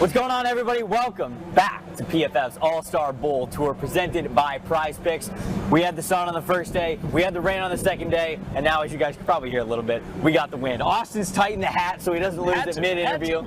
What's going on, everybody? Welcome back to PFF's All-Star Bowl Tour presented by Prize Picks. We had the sun on the first day, we had the rain on the second day, and now, as you guys can probably hear a little bit, we got the wind. Austin's tightened the hat so he doesn't lose it mid-interview.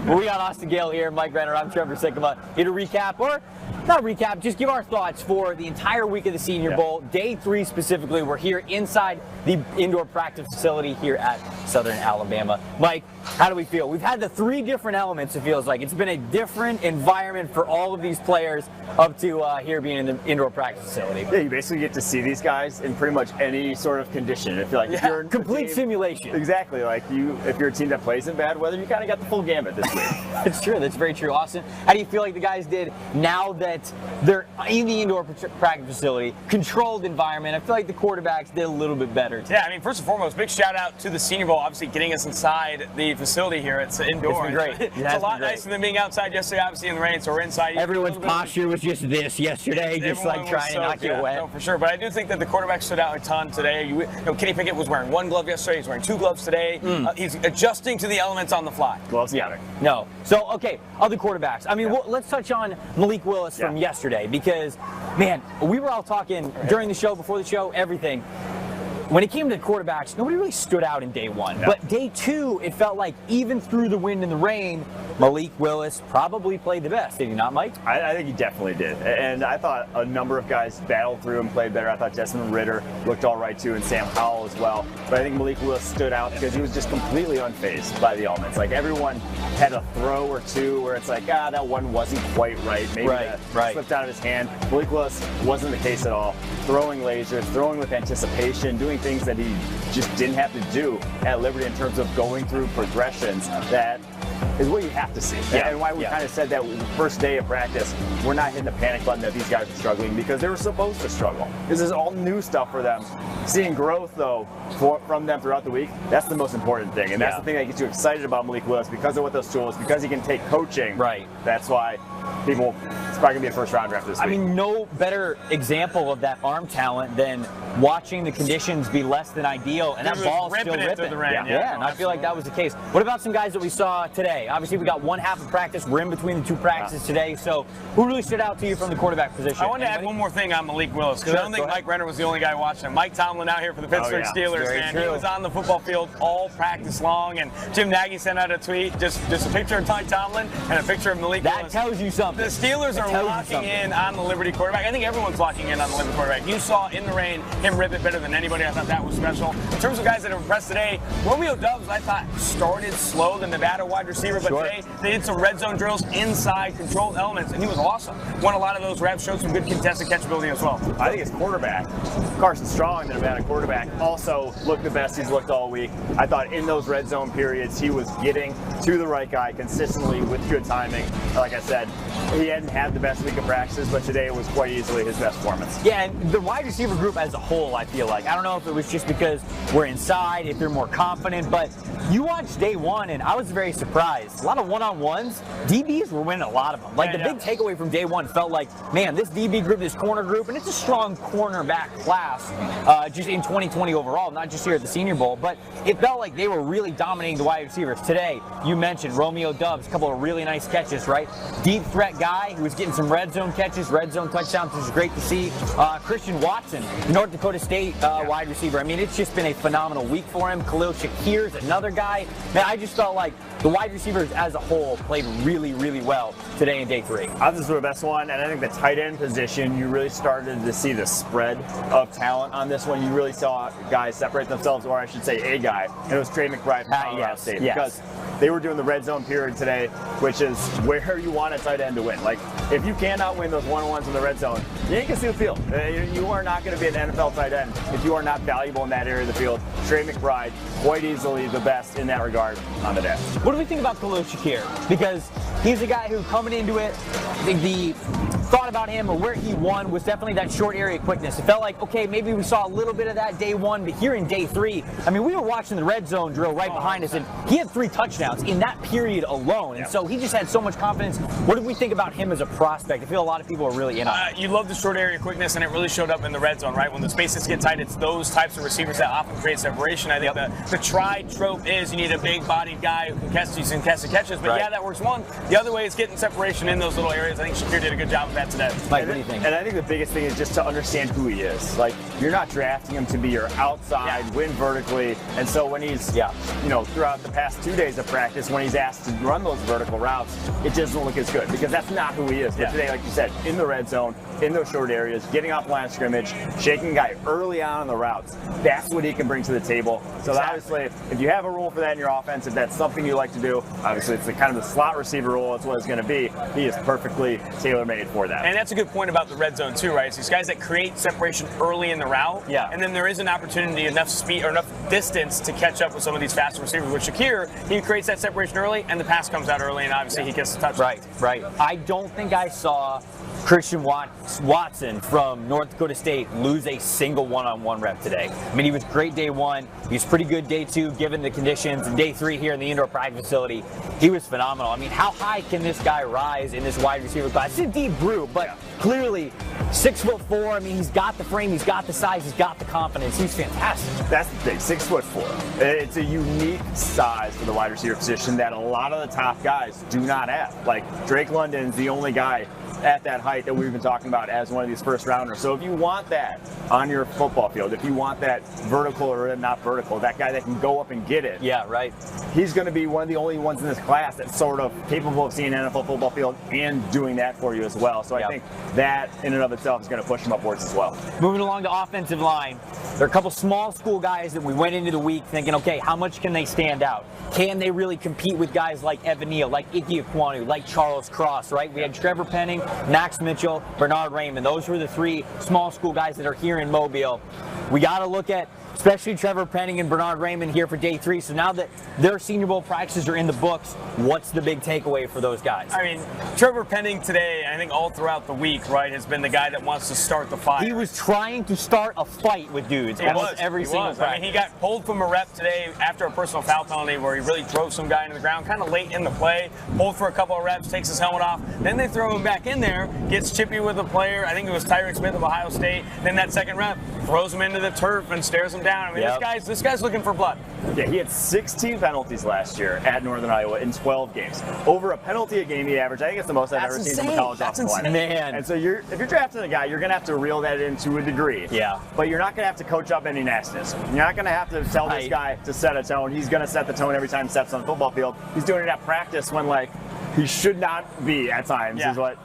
But we got Austin Gayle here, Mike Renner. I'm Trevor Sikkema, here to recap, or not recap, just give our thoughts for the entire week of the Senior Bowl. Day 3 specifically, we're here inside the indoor practice facility here at Southern Alabama. Mike, how do we feel? We've had the 3 different elements, it feels like. It's been a different environment for all of these players up to here being in the indoor practice facility. Yeah, you basically get to see these guys in pretty much any sort of condition. If you're like, if you're complete simulation. Exactly. Like if you're a team that plays in bad weather, you kind of got the full gamut this week. That's true. That's very true. Austin, how do you feel like the guys did now that they're in the indoor practice facility, controlled environment? I feel like the quarterbacks did a little bit better today. Yeah, I mean, first and foremost, big shout out to the Senior Bowl, obviously getting us inside the facility here. It's indoor. It's been great. It's a lot nicer than being outside yesterday, obviously in the rain, so we're inside. Everyone's posture was just this yesterday, just like trying to knock you wet. No, for sure. But I do think that the quarterback stood out a ton today. Kenny Pickett was wearing 1 glove yesterday. He's wearing 2 gloves today. He's adjusting to the elements on the fly. Gloves matter. No. So, okay, other quarterbacks. I mean, let's touch on Malik Willis from yesterday because, man, we were all talking during the show, before the show, everything. When it came to quarterbacks, nobody really stood out in day 1. No. But day 2, it felt like even through the wind and the rain, Malik Willis probably played the best. Did he not, Mike? I think he definitely did. And I thought a number of guys battled through and played better. I thought Desmond Ridder looked all right, too, and Sam Howell as well. But I think Malik Willis stood out because he was just completely unfazed by the elements. Like, everyone had a throw or two where it's like, that one wasn't quite right. Maybe that slipped out of his hand. Malik Willis wasn't the case at all. Throwing lasers, throwing with anticipation, doing things that he just didn't have to do at Liberty in terms of going through progressions. That is what you have to see. And why we kind of said that first day of practice, we're not hitting the panic button that these guys are struggling because they were supposed to struggle. This is all new stuff for them. Seeing growth, though, from them throughout the week, that's the most important thing. And that's the thing that gets you excited about Malik Willis because of what those tools, because he can take coaching. Right. That's why it's probably going to be a first-round draft this week. I mean, no better example of that arm talent than watching the conditions be less than ideal, and that ball's still ripping. The rain. And I feel like that was the case. What about some guys that we saw today? Obviously, we got one half of practice. We're in between the 2 practices today. So, who really stood out to you from the quarterback position? I want to add one more thing on Malik Willis, because I don't think Mike Renner was the only guy watching him. Mike Tomlin out here for the Pittsburgh Steelers, man. He was on the football field all practice long, and Jim Nagy sent out a tweet, just a picture of Mike Tomlin and a picture of Malik Willis. That tells you something. The Steelers are locking in on the Liberty quarterback. I think everyone's locking in on the Liberty quarterback. You saw in the rain him rip it better than anybody. I thought that was special. In terms of guys that have impressed today, Romeo Doubs, I thought, started slow, the Nevada wide receiver, but today they did some red zone drills inside controlled elements, and he was awesome. Won a lot of those reps, showed some good contested catchability as well. I think his quarterback, Carson Strong, the Nevada quarterback, also looked the best he's looked all week. I thought in those red zone periods, he was getting to the right guy consistently with good timing. Like I said, he hadn't had the best week of practices, but today it was quite easily his best performance. Yeah, and the wide receiver group as a whole, I feel like, I don't know if it was just because we're inside, if they're more confident, but you watched day 1, and I was very surprised. A lot of one-on-ones, DBs were winning a lot of them. Like, the big takeaway from day 1 felt like, man, this DB group, this corner group, and it's a strong cornerback class just in 2020 overall, not just here at the Senior Bowl, but it felt like they were really dominating the wide receivers. Today, you mentioned Romeo Doubs, a couple of really nice catches, right? Deep threat guy who was getting some red zone catches, red zone touchdowns, which is great to see. Christian Watson, North Dakota State wide receiver. I mean, it's just been a phenomenal week for him. Khalil Shakir's another guy. Man, I just felt like the wide receivers as a whole played really, really well today in day 3. I thought this was the best one, and I think the tight end position, you really started to see the spread of talent on this one. You really saw guys separate themselves, or I should say a guy, and it was Trey McBride from Colorado State. Because they were doing the red zone period today, which is where you want a tight end to win. Like, if you cannot win those one-on-ones in the red zone, you ain't gonna see the field. You are not going to be an NFL tight end if you are not valuable in that area of the field. Trey McBride, quite easily the best in that regard on the day. What do we think about Khalil Shakir? Because he's a guy who, coming into it, the thought about him or where he won was definitely that short area quickness. It felt like, okay, maybe we saw a little bit of that day one, but here in day three, I mean, we were watching the red zone drill right behind us, and he had 3 touchdowns in that period alone. And so he just had so much confidence. What did we think about him as a prospect? I feel a lot of people are really in on it. You love the short area quickness, and it really showed up in the red zone, right? When the spaces get tight, it's those types of receivers that often create separation. I think the tried trope is you need a big-bodied guy who can catch these contested catches. But yeah, that works one. The other way is getting separation in those little areas. I think Shakir did a good job of that today. Mike, what do you think? And I think the biggest thing is just to understand who he is. Like, you're not drafting him to be your outside, win vertically. And so when he's, you know, throughout the past 2 days of practice, when he's asked to run those vertical routes, it doesn't look as good because that's not who he is. But today, like you said, in the red zone, in those short areas, getting off the line of scrimmage, shaking a guy early on the routes, that's what he can bring to the table. So obviously, if you have a role for that in your offense, if that's something you like to do, obviously it's the kind of the slot receiver role, that's what it's going to be. He is perfectly tailor-made for that. And that's a good point about the red zone too, right? It's these guys that create separation early in the route, and then there is an opportunity, enough speed or enough distance to catch up with some of these faster receivers. With Shakir, he creates that separation early, and the pass comes out early, and obviously he gets the touchdown. Right. I don't think I saw Christian Watson from North Dakota State lose a single one-on-one rep today. I mean, he was great day one. He was pretty good day two, given the conditions. And day three here in the indoor practice facility, he was phenomenal. I mean, how high can this guy rise in this wide receiver class? It's a deep group, but clearly 6'4". I mean, he's got the frame, he's got the size, he's got the confidence. He's fantastic. That's the thing, 6'4". It's a unique size for the wide receiver position that a lot of the top guys do not have. Like, Drake London's the only guy at that height that we've been talking about as one of these first rounders. So if you want that on your football field, if you want that vertical or not vertical, that guy that can go up and get it. Yeah, right. He's going to be one of the only ones in this class that's sort of capable of seeing an NFL football field and doing that for you as well. So I think that in and of itself is going to push him upwards as well. Moving along to offensive line, there are a couple small school guys that we went into the week thinking, okay, how much can they stand out? Can they really compete with guys like Evan Neal, like Ike Ekwonu, like Charles Cross, right? We had Trevor Penning, Max Mitchell, Bernard Raymond. Those were the 3 small school guys that are here in Mobile. We got to look at especially Trevor Penning and Bernard Raymond here for day 3. So now that their Senior Bowl practices are in the books, what's the big takeaway for those guys? I mean, Trevor Penning today, I think all throughout the week, right, has been the guy that wants to start the fire. He was trying to start a fight with dudes almost every single practice. I mean, he got pulled from a rep today after a personal foul penalty where he really drove some guy into the ground kind of late in the play, pulled for a couple of reps, takes his helmet off. Then they throw him back in there, gets chippy with a player. I think it was Tyreek Smith of Ohio State. Then that second rep throws him into the turf and stares him down. I mean, this guy's looking for blood. Yeah, he had 16 penalties last year at Northern Iowa in 12 games. Over a penalty a game he averaged. I think it's the most I've ever seen from a college offensive lineman. Man. And so if you're drafting a guy, you're going to have to reel that in to a degree. Yeah. But you're not going to have to coach up any nastiness. You're not going to have to tell this guy to set a tone. He's going to set the tone every time he steps on the football field. He's doing it at practice when, like, he should not be at times, is what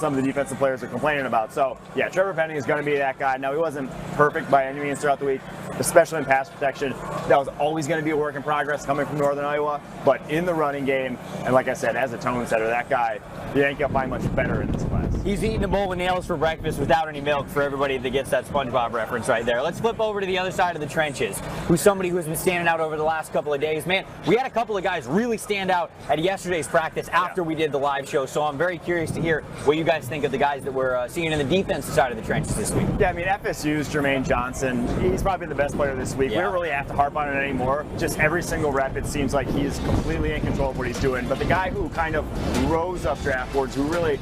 some of the defensive players are complaining about. So, yeah, Trevor Penning is going to be that guy. Now, he wasn't perfect by any means throughout the week, especially in pass protection. That was always going to be a work in progress coming from Northern Iowa. But in the running game, and like I said, as a tone setter, that guy, you ain't going to find much better in this class. He's eating a bowl of nails for breakfast without any milk for everybody that gets that SpongeBob reference right there. Let's flip over to the other side of the trenches. Who's somebody who's been standing out over the last couple of days. Man, we had a couple of guys really stand out at yesterday's practice after we did the live show, so I'm very curious to hear what you guys think of the guys that we're seeing in the defensive side of the trenches this week. Yeah, I mean, FSU's Jermaine Johnson, he's probably the best player this week. We don't really have to harp on it anymore. Just every single rep, it seems like he's completely in control of what he's doing. But the guy who kind of rose up draft boards, who really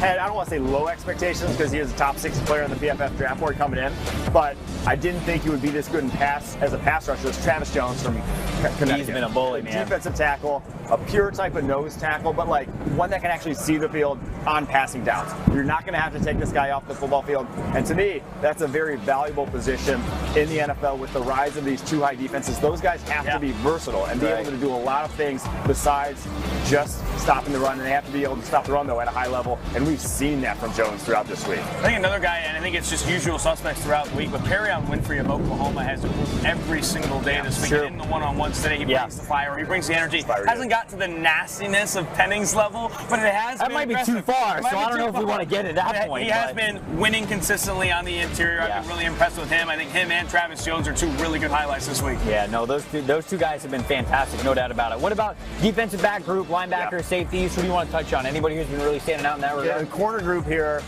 had, I don't want to say low expectations because he is a top 60 player in the PFF draft board coming in, but I didn't think he would be this good in pass as a pass rusher. It's Travis Jones from Connecticut. He's been a bully, man. Defensive tackle, a pure type of nose tackle, but like one that can actually see the field on passing downs. You're not going to have to take this guy off the football field. And to me, that's a very valuable position in the NFL with the rise of these 2 high defenses. Those guys have to be versatile and be able to do a lot of things besides just stopping the run. And they have to be able to stop the run, though, at a high level. And we've seen that from Jones throughout this week. I think another guy, and I think it's just usual suspects throughout the week, but Perrion Winfrey of Oklahoma has improved every single day this week. In the one-on-ones today, he brings the fire, he brings the energy. Hasn't got to the nastiness of Penning's level, but it has That been might be impressive. too far, so I don't know if we want to get at that point. He has been winning consistently on the interior. I've been really impressed with him. I think him and Travis Jones are two really good highlights this week. Yeah, no, those two guys have been fantastic, no doubt about it. What about defensive back group, linebackers, safeties? Who do you want to touch on? Anybody who's been really standing out in that regard? The corner group here,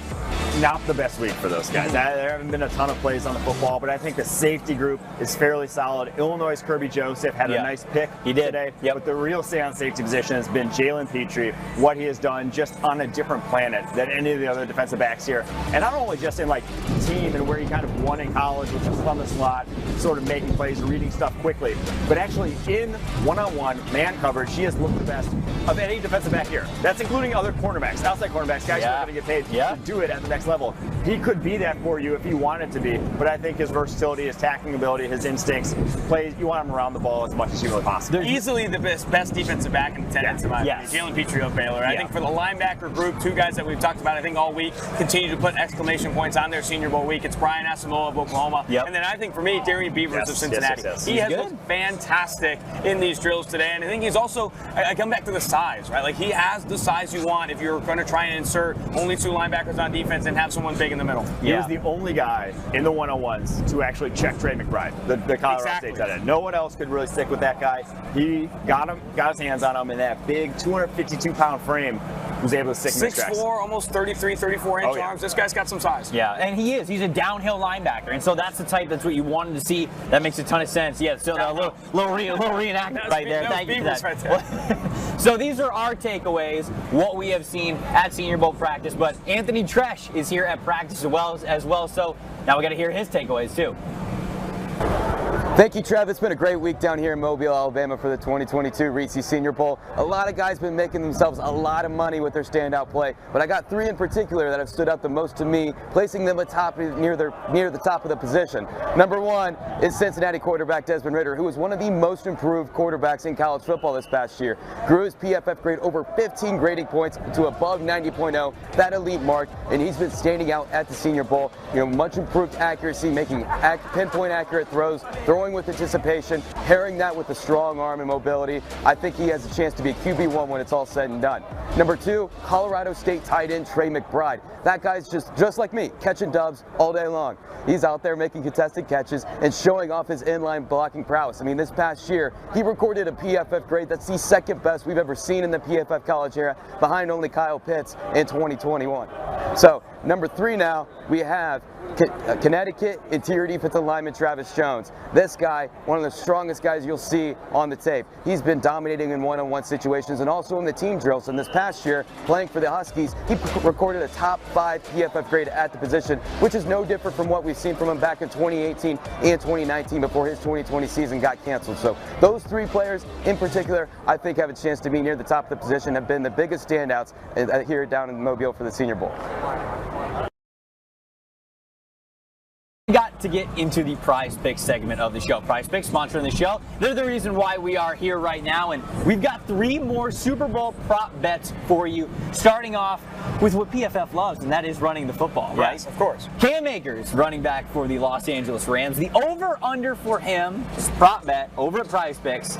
not the best week for those guys. There haven't been a ton of plays on the football, but I think the safety group is fairly solid. Illinois' Kirby Joseph had a nice pick today. But the real stand-out safety position has been Jalen Petrie, what he has done just on a different planet than any of the other defensive backs here. And not only just in like team and where he kind of won in college, which was from the slot, sort of making plays, reading stuff quickly, but actually in one-on-one man coverage, he has looked the best of any defensive back here. That's including other cornerbacks, outside cornerbacks, guys who are going to get paid to do it at the next level. He could be that for you if he wanted to be, but I think his versatility, his tackling ability, his instincts, plays, you want him around the ball as much as humanly possible. They're easily the best defensive back in attendance in my opinion. Jalen Petrie of Baylor. I think for the linebacker group, two guys that we've talked about, I think all week, continue to put exclamation points on their Senior Bowl week. It's Brian Asamoah of Oklahoma. And then I think for me, Darian Beavers of Cincinnati. He has looked fantastic in these drills today, and I think he's also, I come back to the size, right? Like he has the size you want if you're going to try and insert only two linebackers on defense and have someone big in the middle. He was the only guy in the one-on-ones to actually check Trey McBride, the Colorado State tight end. No one else could really stick with that guy. He got his hands on him in that big 252-pound frame. Was able to stick him in his tracks. 6'4", almost 33, 34-inch arms. This guy's got some size. Yeah, and he is. He's a downhill linebacker, and so that's the type. That's what you wanted to see. That makes a ton of sense. Yeah, still a little reenactment right there. Thank you for that. Right there. So these are our takeaways, what we have seen at Senior Bowl practice. But Anthony Tresh is here at practice as well. So now we got to hear his takeaways too. Thank you, Trevor. It's been a great week down here in Mobile, Alabama for the 2022 Reese Senior Bowl. A lot of guys been making themselves a lot of money with their standout play, but I got three in particular that have stood out the most to me, placing them near the top of the position. Number one is Cincinnati quarterback Desmond Ridder, who was one of the most improved quarterbacks in college football this past year. Grew his PFF grade over 15 grading points to above 90.0, that elite mark, and he's been standing out at the Senior Bowl. Much improved accuracy, making pinpoint accurate throws, throwing with anticipation, pairing that with a strong arm and mobility. I think he has a chance to be a QB1 when it's all said and done. Number two, Colorado State tight end Trey McBride. That guy's just like me, catching dubs all day long. He's out there making contested catches and showing off his inline blocking prowess. I mean, this past year, he recorded a PFF grade that's the second best we've ever seen in the PFF college era, behind only Kyle Pitts in 2021. So, number three now, we have Connecticut interior defensive lineman Travis Jones. This guy, one of the strongest guys you'll see on the tape. He's been dominating in one-on-one situations and also in the team drills. And this past year, playing for the Huskies, he recorded a top 5 PFF grade at the position, which is no different from what we've seen from him back in 2018 and 2019 before his 2020 season got canceled. So those three players in particular, I think have a chance to be near the top of the position, have been the biggest standouts here down in Mobile for the Senior Bowl. We got to get into the Prize Picks segment of the show. Prize Picks sponsoring the show. They're the reason why we are here right now, and we've got 3 more Super Bowl prop bets for you, starting off with what PFF loves, and that is running the football, right? Yes, of course. Cam Akers, running back for the Los Angeles Rams. The over-under for him, this prop bet over at Prize Picks,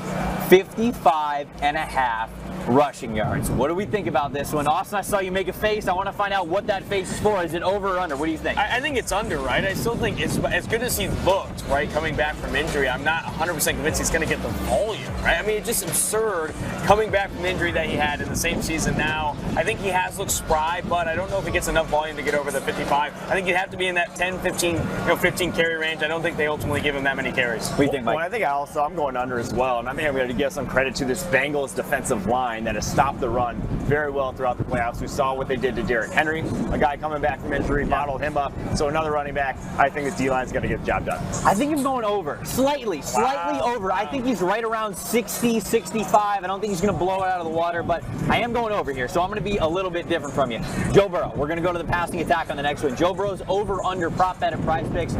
55.5 rushing yards. What do we think about this one? Austin, I saw you make a face. I want to find out what that face is for. Is it over or under? What do you think? I think it's under, right? I still think it's as good as he looked, right, coming back from injury. I'm not 100% convinced he's going to get the volume, right? I mean, it's just absurd coming back from injury that he had in the same season now. I think he has looked spry, but I don't know if he gets enough volume to get over the 55. I think you'd have to be in that 10, 15, 15 carry range. I don't think they ultimately give him that many carries. What do you think, Mike? Well, I think I'm going under as well, and I think I'm going to give some credit to this Bengals defensive line that has stopped the run very well throughout the playoffs. We saw what they did to Derrick Henry, a guy coming back from injury, bottled him up. So another running back. I think the D-line is going to get the job done. I think I'm going over, slightly over. I think he's right around 60, 65. I don't think he's going to blow it out of the water, but I am going over here, so I'm going to be a little bit different from you. Joe Burrow, we're going to go to the passing attack on the next one. Joe Burrow's over-under prop bet at Prize Picks,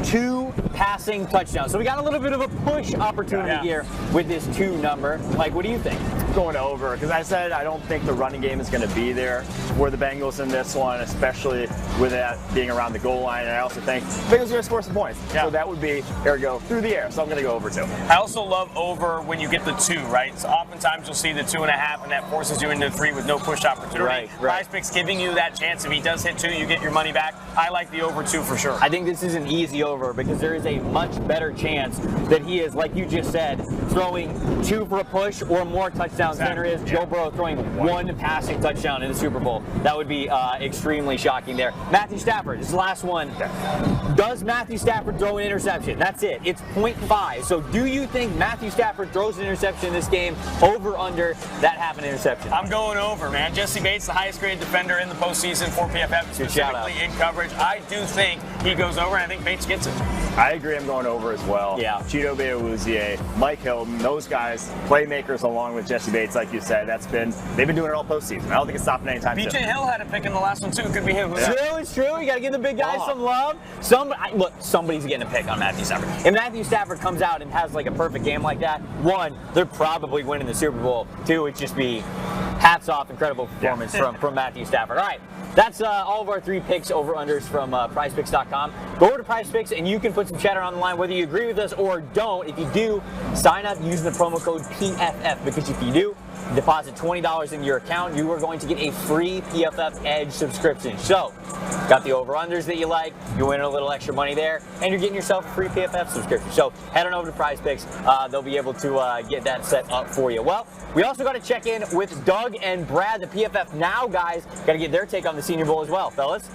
2 passing touchdowns. So we got a little bit of a push opportunity here with this 2 number. Mike, what do you think? going over because I said I don't think the running game is going to be there for the Bengals in this one, especially with that being around the goal line. And I also think Bengals are going to score some points. Yeah. So that would be, here we go, through the air. So I'm going to go over 2. I also love over when you get the 2, right? So oftentimes you'll see the 2.5, and that forces you into 3 with no push opportunity. Right. PrizePicks giving you that chance. If he does hit 2, you get your money back. I like the over 2 for sure. I think this is an easy over because there is a much better chance that he is, like you just said, throwing 2 for a push or more touchdowns than there is Joe Burrow throwing 1 passing touchdown in the Super Bowl. That would be extremely shocking there. Matthew Stafford, this is the last one. Does Matthew Stafford throw an interception? That's it. It's 0.5. So do you think Matthew Stafford throws an interception in this game? Over, under, that half an interception? I'm going over, man. Jesse Bates, the highest graded defender in the postseason for PFF, specifically in coverage. I do think he goes over, and I think Bates gets it. I agree. I'm going over as well. Yeah. Cheeto Beawuzie, Mike Hilton, those guys, playmakers along with Jesse Bates, like you said. They've been doing it all postseason. I don't think it's stopping anytime soon. BJ Hill had a pick in the last one too. It could be him. True, it's true. You got to give the big guys some love. Look, somebody's getting a pick on Matthew Stafford. If Matthew Stafford comes out and has like a perfect game like that, 1, they're probably winning the Super Bowl. 2, it'd just be hats off, incredible performance from Matthew Stafford. All right. That's all of our 3 picks over-unders from PrizePicks.com. Go over to PrizePicks and you can put some chatter on the line whether you agree with us or don't. If you do, sign up using the promo code PFF because if you do, deposit $20 in your account, you are going to get a free PFF Edge subscription. So, got the over-unders that you like, you win a little extra money there, and you're getting yourself a free PFF subscription. So, head on over to PrizePicks. They'll be able to get that set up for you. Well, we also got to check in with Doug and Brad, the PFF Now guys. Got to get their take on the Senior Bowl as well, fellas.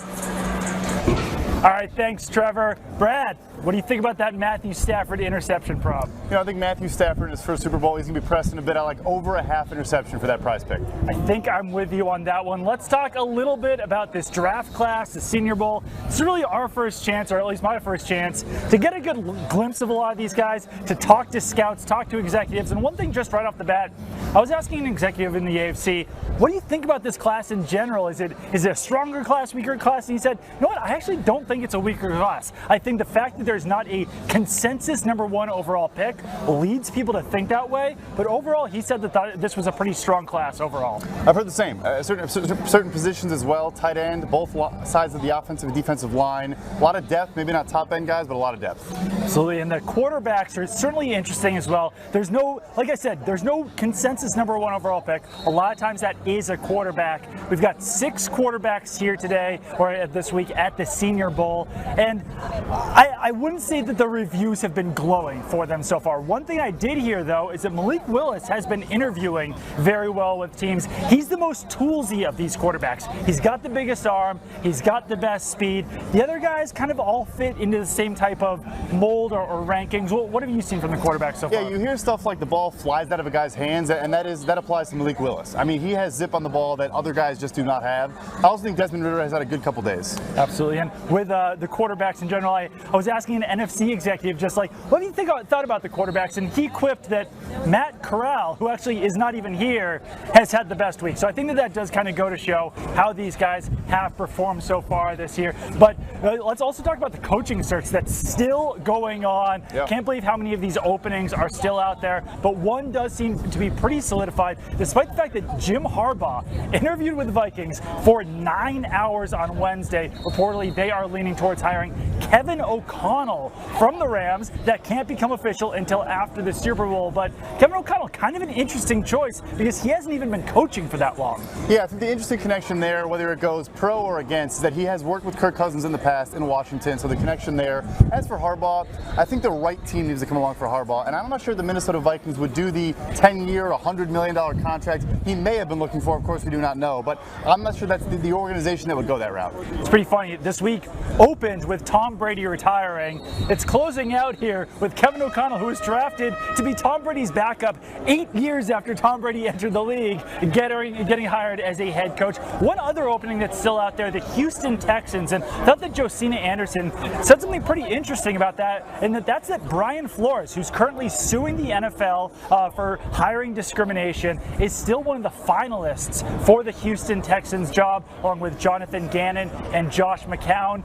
All right, thanks, Trevor. Brad, what do you think about that Matthew Stafford interception prop? I think Matthew Stafford in his first Super Bowl, he's going to be pressing a bit. I like over a half interception for that prize pick. I think I'm with you on that one. Let's talk a little bit about this draft class, the Senior Bowl. It's really our first chance, or at least my first chance, to get a good glimpse of a lot of these guys, to talk to scouts, talk to executives. And one thing just right off the bat, I was asking an executive in the AFC, what do you think about this class in general? Is it a stronger class, weaker class? And he said, you know what, I actually don't think it's a weaker class. I think the fact that there's not a consensus #1 overall pick leads people to think that way. But overall, he said that this was a pretty strong class overall. I've heard the same. Certain positions as well, tight end, both sides of the offensive and defensive line. A lot of depth, maybe not top end guys, but a lot of depth. Absolutely, and the quarterbacks are certainly interesting as well. There's no, like I said, there's no consensus #1 overall pick. A lot of times that is a quarterback. We've got 6 quarterbacks here today, or this week at the Senior Bowl, and I wouldn't say that the reviews have been glowing for them so far. One thing I did hear, though, is that Malik Willis has been interviewing very well with teams. He's the most toolsy of these quarterbacks. He's got the biggest arm. He's got the best speed. The other guys kind of all fit into the same type of mold or rankings. What have you seen from the quarterbacks so far? Yeah, you hear stuff like the ball flies out of a guy's hands, and that applies to Malik Willis. I mean, he has zip on the ball that other guys just do not have. I also think Desmond Ridder has had a good couple days. Absolutely, and with the quarterbacks in general, I was asking an NFC executive just like, what do you thought about the quarterbacks? And he quipped that Matt Corral, who actually is not even here, has had the best week. So I think that does kind of go to show how these guys have performed so far this year. But let's also talk about the coaching search that's still going on. Yep. Can't believe how many of these openings are still out there. But one does seem to be pretty solidified, despite the fact that Jim Harbaugh interviewed with the Vikings for 9 hours on Wednesday. Reportedly, they are leaning towards hiring Kevin O'Connell from the Rams. That can't become official until after the Super Bowl. But Kevin O'Connell, kind of an interesting choice because he hasn't even been coaching for that long. Yeah, I think the interesting connection there, whether it goes pro or against, is that he has worked with Kirk Cousins in the past in Washington, so the connection there. As for Harbaugh, I think the right team needs to come along for Harbaugh, and I'm not sure the Minnesota Vikings would do the 10-year, $100 million contract he may have been looking for. Of course, we do not know, but I'm not sure that's the organization that would go that route. It's pretty funny. This week opened with Tom Brady retiring. It's closing out here with Kevin O'Connell, who was drafted to be Tom Brady's backup 8 years after Tom Brady entered the league, getting hired as a head coach. One other opening that's still out there, the Houston Texans, and I thought that Josina Anderson said something pretty interesting about that, and that's that Brian Flores, who's currently suing the NFL for hiring discrimination, is still one of the finalists for the Houston Texans job, along with Jonathan Gannon and Josh McCown.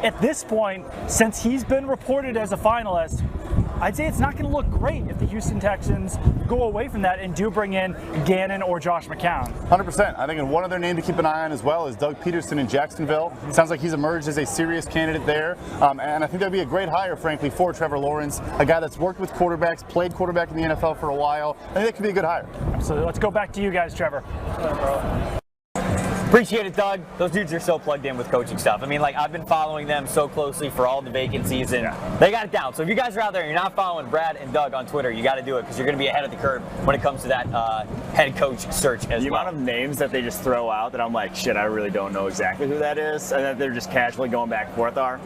At this point, since he's been reported as a finalist, I'd say it's not going to look great if the Houston Texans go away from that and do bring in Gannon or Josh McCown. 100%. I think one other name to keep an eye on as well is Doug Peterson in Jacksonville. Sounds like he's emerged as a serious candidate there. And I think that'd be a great hire, frankly, for Trevor Lawrence, a guy that's worked with quarterbacks, played quarterback in the NFL for a while. I think that could be a good hire. Absolutely. Let's go back to you guys, Trevor. Appreciate it, Doug. Those dudes are so plugged in with coaching stuff. I mean, like, I've been following them so closely for all the vacancies, and they got it down. So if you guys are out there and you're not following Brad and Doug on Twitter, you got to do it because you're going to be ahead of the curve when it comes to that head coach search as well. The amount of names that they just throw out that I'm like, shit, I really don't know exactly who that is, and that they're just casually going back and forth are.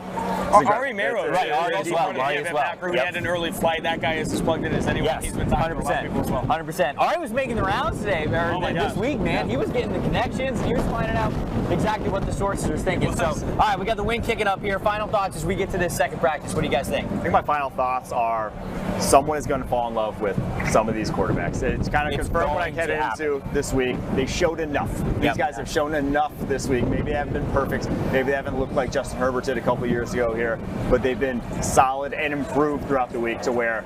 Ari Mero, right? Ari as well. He had an early flight. That guy is as plugged in as anyone. Yes, He's been talking to a lot of people as well. 100%. Ari was making the rounds today, this week, man. He was getting the connections. He was finding out exactly what the sources are thinking. So, all right, we got the wind kicking up here. Final thoughts as we get to this second practice. What do you guys think? I think my final thoughts are someone is going to fall in love with some of these quarterbacks. It's kind of confirmed what I headed into this week. They showed enough. These guys have shown enough this week. Maybe they haven't been perfect. Maybe they haven't looked like Justin Herbert did a couple years ago here, but they've been solid and improved throughout the week to where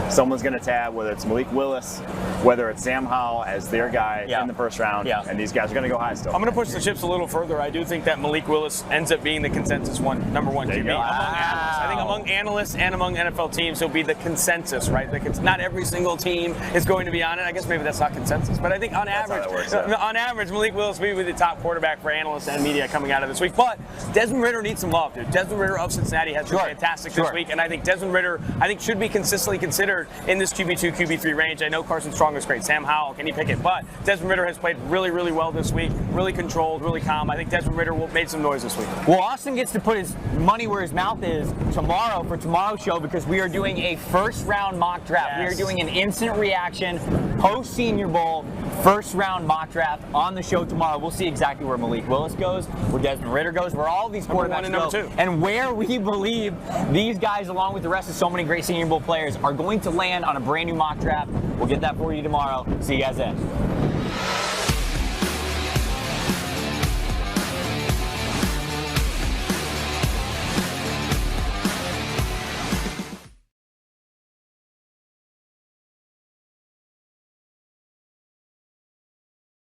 someone's going to tab, whether it's Malik Willis, whether it's Sam Howell as their guy in the first round, and these guys are going to go high still. I'm going to push the chips a little further. I do think that Malik Willis ends up being the consensus number one QB among analysts. I think among analysts and among NFL teams, he'll be the consensus, right? Not every single team is going to be on it. I guess maybe that's not consensus, but I think on average, Malik Willis will be the top quarterback for analysts and media coming out of this week. But Desmond Ridder needs some love, dude. Desmond Ridder of Cincinnati has been fantastic this week, and I think Desmond Ridder, should be consistently considered in this QB2, QB3 range. I know Carson Strong is great. Sam Howell, can he pick it? But Desmond Ridder has played really, really well this week, really controlled, really calm. I think Desmond Ridder made some noise this week. Well, Austin gets to put his money where his mouth is tomorrow for tomorrow's show because we are doing a first round mock draft. We are doing an instant reaction post Senior Bowl first round mock draft on the show tomorrow. We'll see exactly where Malik Willis goes, where Desmond Ridder goes, where all these quarterbacks go, and where we believe these guys, along with the rest of so many great Senior Bowl players, are going to land on a brand new mock draft. We'll get that for you tomorrow. See you guys then.